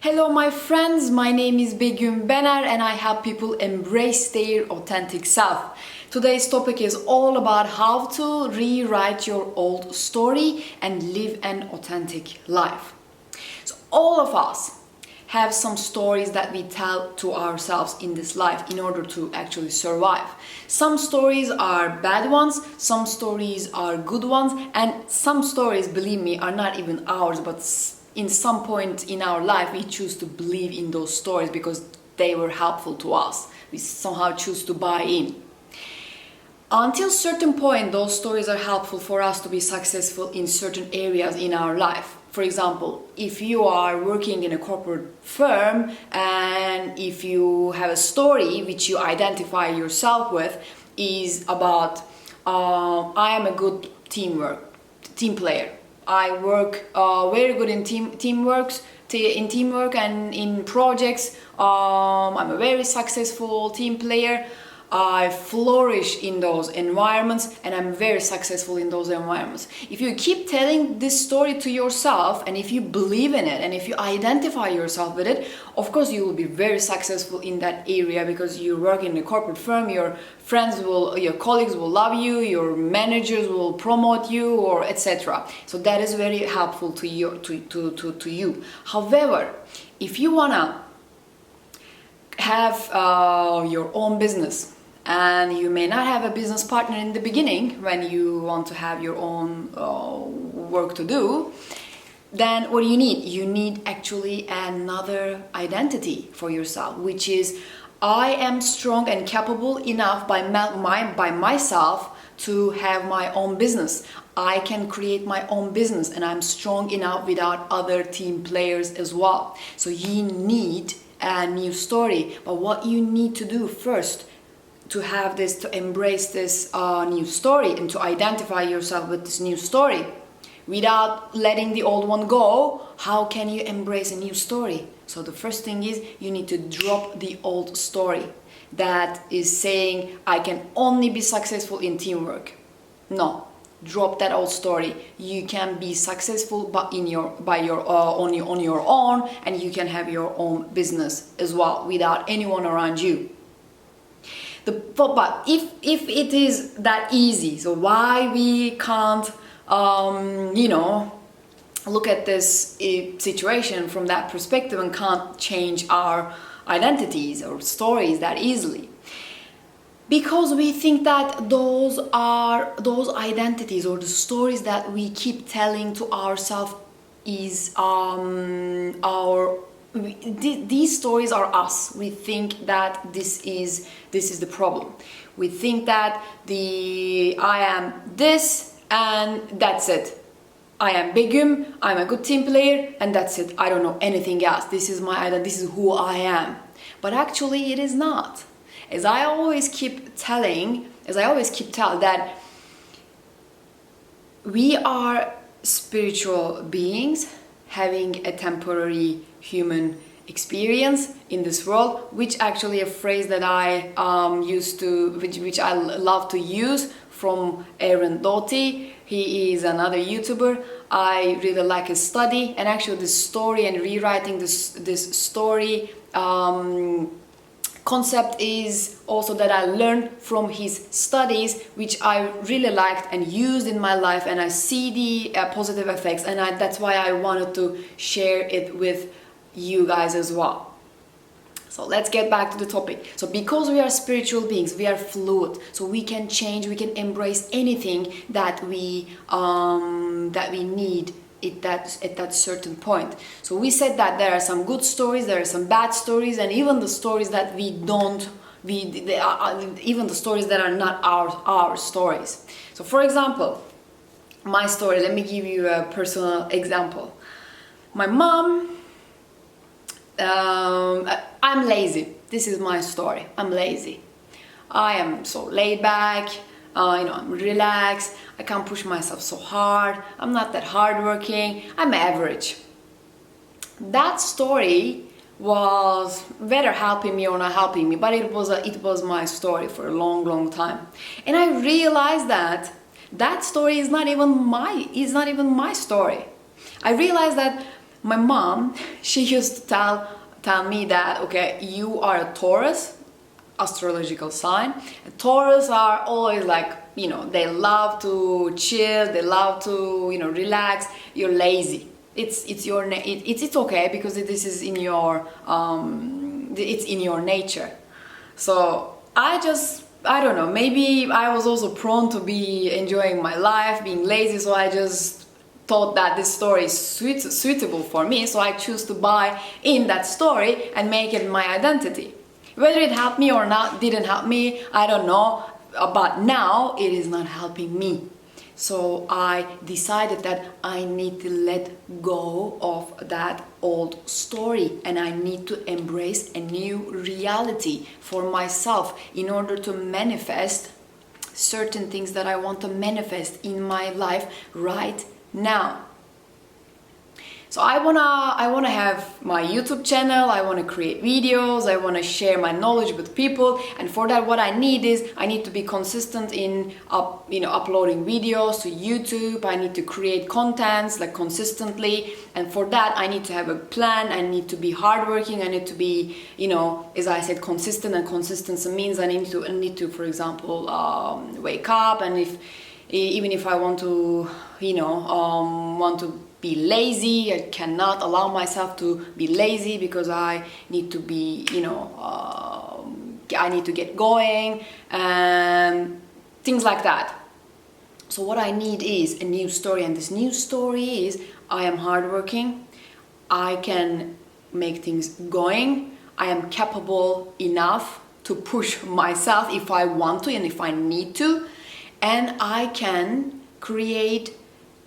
Hello my friends, my name is Begum and I help people embrace their authentic self. Today's topic is all about how to rewrite your old story and live an authentic life. So all of us have some stories that we tell to ourselves in this life in order to actually survive. Some stories are bad ones, some stories are good ones, and some stories, believe me, are not even ours, but in some point in our life we choose to believe in those stories because they were helpful to us. We somehow choose to buy in. Until a certain point, those stories are helpful for us to be successful in certain areas in our life. For example, if you are working in a corporate firm and if you have a story which you identify yourself with is about I am a good team player. I work very good in teamwork and in projects. I'm a very successful team player. I flourish in those environments and I'm very successful in those environments. If you keep telling this story to yourself and if you believe in it and if you identify yourself with it, of course you will be very successful in that area because you work in a corporate firm, your colleagues will love you, your managers will promote you, or etc. So that is very helpful to you. However, if you wanna have your own business, and you may not have a business partner in the beginning when you want to have your own work to do, then what do you need? You need actually another identity for yourself, which is I am strong and capable enough by myself to have my own business. I can create my own business and I'm strong enough without other team players as well. So you need a new story, but what you need to do first to have this, to embrace this new story and to identify yourself with this new story without letting the old one go, how can you embrace a new story? So the first thing is you need to drop the old story that is saying I can only be successful in teamwork. No, drop that old story. You can be successful but on your own, and you can have your own business as well without anyone around you. But if it is that easy, so why we can't look at this situation from that perspective and can't change our identities or stories that easily? Because we think that those identities or the stories that we keep telling to ourselves is these stories are us. We think that this is the problem. We think that I am this and that's it. I am Begum, I'm a good team player and that's it. I don't know anything else. This is my identity, this is who I am. But actually it is not. As I always keep telling that we are spiritual beings having a temporary human experience in this world, which actually a phrase that I which I love to use from Aaron Doughty. He is another YouTuber. I really like his study, and actually this story and rewriting this story concept is also that I learned from his studies, which I really liked and used in my life, and I see the positive effects, and that's why I wanted to share it with you guys as well. So let's get back to the topic. So because we are spiritual beings, we are fluid, so we can change, we can embrace anything that we need at that certain point. So we said that there are some good stories, there are some bad stories, and even the stories that even the stories that are not our stories. So for example, my story, let me give you a personal example. My mom, I'm lazy. This is my story. I'm lazy. I am so laid back. I'm relaxed. I can't push myself so hard. I'm not that hardworking. I'm average. That story was whether helping me or not helping me, but it was my story for a long time. And I realized that story is not even my story. I realized that My mom, she used to tell me that, okay, you are a Taurus, astrological sign. And Taurus are always like, they love to chill, they love to, relax. You're lazy. It's okay because this is in your it's in your nature. So I don't know, maybe I was also prone to be enjoying my life, being lazy, so I just thought that this story is suitable for me, so I choose to buy in that story and make it my identity. Whether it helped me or not, didn't help me, I don't know, but now it is not helping me. So I decided that I need to let go of that old story and I need to embrace a new reality for myself in order to manifest certain things that I want to manifest in my life right now. So I wanna have my YouTube channel, I wanna create videos, I wanna share my knowledge with people, and for that what I need to be consistent in uploading videos to YouTube. I need to create contents like consistently, and for that I need to have a plan, I need to be hardworking, I need to be, as I said, consistent, and consistency means I need to, for example, wake up, and even if I want to, be lazy, I cannot allow myself to be lazy because I need to be, I need to get going and things like that. So what I need is a new story, and this new story is I am hardworking, I can make things going, I am capable enough to push myself if I want to and if I need to, and I can create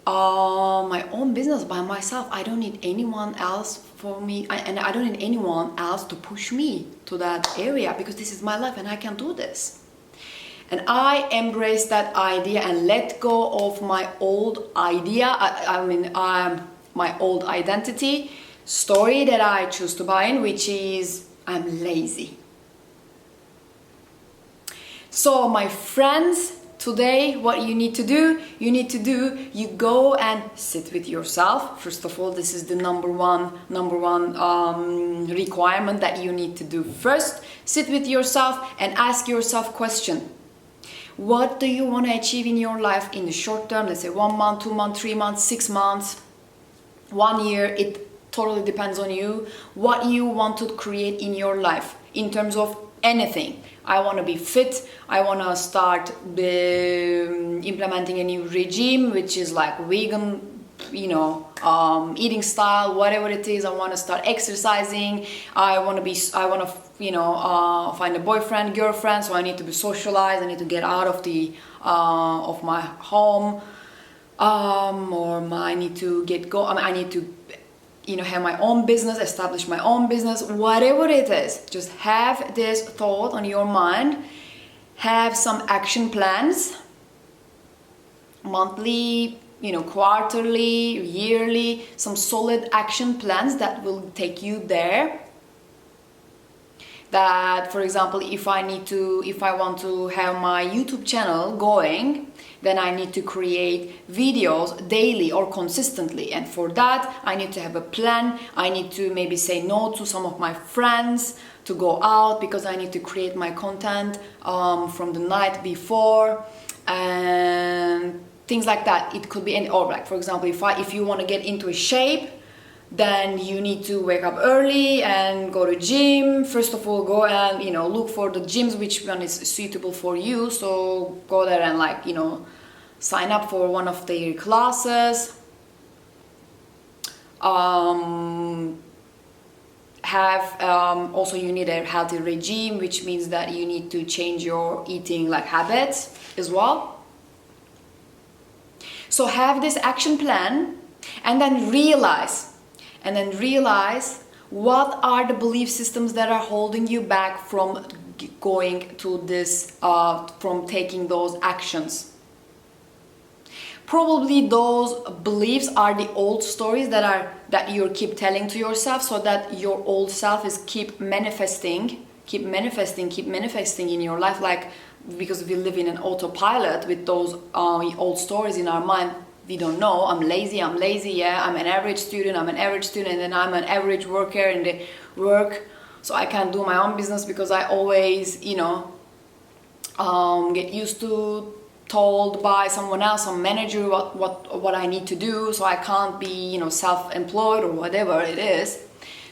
my own business by myself. I don't need anyone else for me, and I don't need anyone else to push me to that area because this is my life and I can do this. And I embrace that idea and let go of my old idea, my old identity story that I choose to buy in, which is I'm lazy. So my friends, today, what you need to do, you go and sit with yourself. First of all, this is the number one requirement that you need to do first. Sit with yourself and ask yourself question. What do you want to achieve in your life in the short term? Let's say 1 month, 2 months, 3 months, 6 months, 1 year. It totally depends on you. What you want to create in your life in terms of anything. I want to be fit, I want to start implementing a new regime, which is like vegan, eating style, whatever it is. I want to start exercising, I want to find a boyfriend, girlfriend, so I need to be socialized, I need to get out of of my home, I need to I need to have my own business, establish my own business, whatever it is. Just have this thought on your mind, have some action plans, monthly, quarterly, yearly, some solid action plans that will take you there. That, for example, if I want to have my YouTube channel going, then I need to create videos daily or consistently, and for that I need to have a plan. I need to maybe say no to some of my friends to go out because I need to create my content from the night before, and things like that. It could be or like, for example, if you want to get into a shape, then you need to wake up early and go to gym. First of all, go and look for the gyms which one is suitable for you. So go there and sign up for one of their classes. Also you need a healthy regime, which means that you need to change your eating habits as well. So have this action plan, and then realize what are the belief systems that are holding you back from going to this, from taking those actions. Probably those beliefs are the old stories that you keep telling to yourself, so that your old self is keep manifesting in your life, because we live in an autopilot with those old stories in our mind. we don't know. I'm lazy, yeah, I'm an average student, and then I'm an average worker in the work. So I can't do my own business because I always, get used to told by someone else, some manager, what I need to do. So I can't be, self-employed or whatever it is.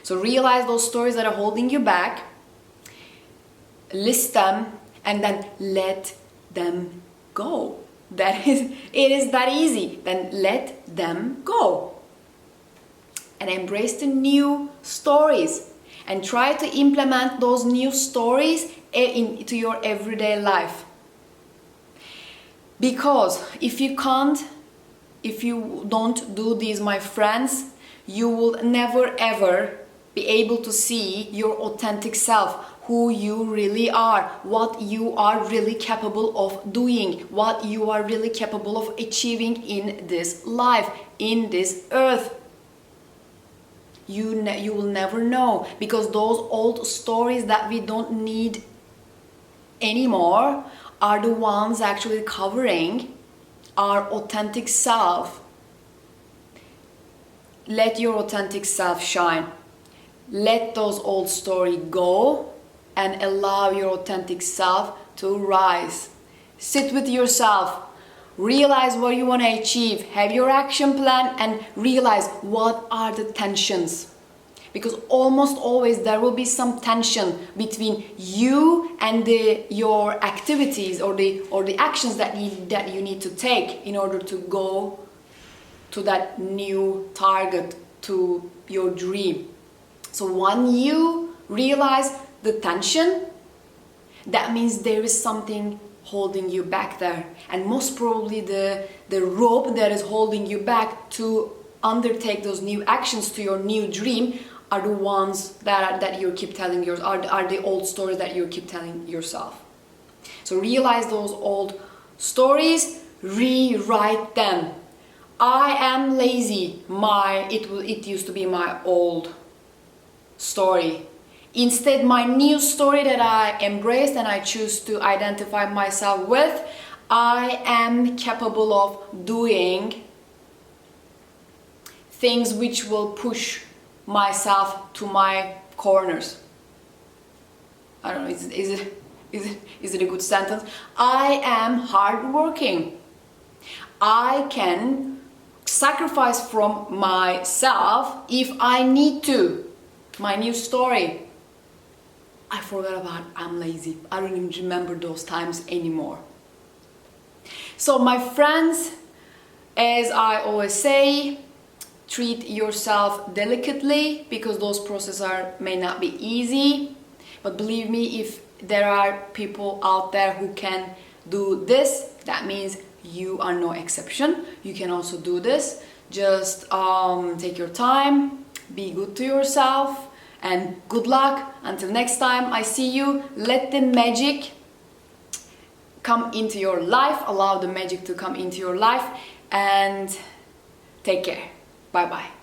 So realize those stories that are holding you back, list them, and then let them go. It is that easy. Then let them go. And embrace the new stories. And try to implement those new stories into your everyday life. Because if you don't do these, my friends, you will never ever be able to see your authentic self, who you really are, what you are really capable of doing, what you are really capable of achieving in this life, in this earth. You will never know, because those old stories that we don't need anymore are the ones actually covering our authentic self. Let your authentic self shine. Let those old stories go and allow your authentic self to rise. Sit with yourself. Realize what you want to achieve. Have your action plan and realize what are the tensions. Because almost always there will be some tension between you and your activities or the actions that you need to take in order to go to that new target, to your dream. So when you realize the tension, that means there is something holding you back there, and most probably the rope that is holding you back to undertake those new actions to your new dream are the ones that you keep telling are the old stories that you keep telling yourself. So realize those old stories, rewrite them. I am lazy. It used to be my old story. Instead, my new story that I embraced and I choose to identify myself with, I am capable of doing things which will push myself to my corners. I don't know, is it a good sentence? I am hardworking. I can sacrifice from myself if I need to. My new story. I forgot about I'm lazy. I don't even remember those times anymore. So my friends, as I always say, treat yourself delicately, because those processes may not be easy. But believe me, if there are people out there who can do this, that means you are no exception. You can also do this. Just take your time, be good to yourself, and good luck. Until next time I see you, let the magic come into your life. Allow the magic to come into your life, and take care. Bye bye.